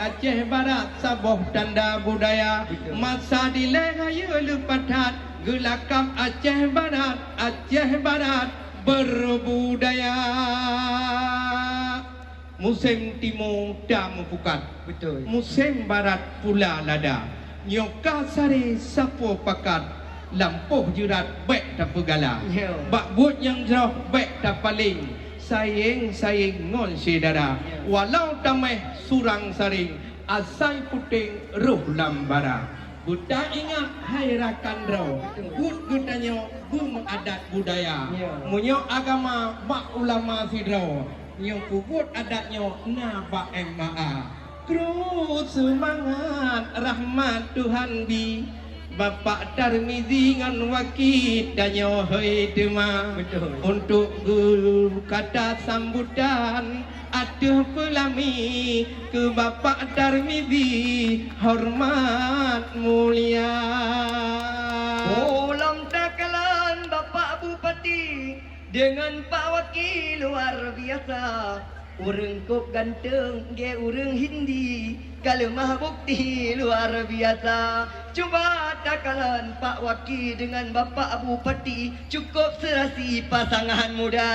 Aceh Barat Saboh tanda budaya. Masa dilehaya lupatat gelakap Aceh Barat berbudaya. Musim timur dah mempukat. Betul. Musim barat pula lada. Nyoka sari sapo pakat. Lampuh jurat baik tak pegala. Ya. Bak buat yang jauh baik tak paling. Sayang ngon sedara. Walau tameh surang saring. Asai puting ruh lambara. Buta ingat hai rakan rau. Gut gutanya bum adat budaya. Munyo agama mak ulama sidrau. Nyong kubut adatnya naba MA. Terus semangat rahmat Tuhan bi. Bapak Tarmizi ngan wakil danyo hoi dema. Untuk guru kata sambutan aduh pelami ke Bapak Tarmizi hormat mulia. Ulang takalan Bapak Bupati dengan Pak Wakil luar biasa. Urang kok ganteng, ge urang Hindi. Kalau mah bukti luar biasa. Cuba takalan Pak Wakil dengan Bapak Bupati. Cukup serasi pasangan muda.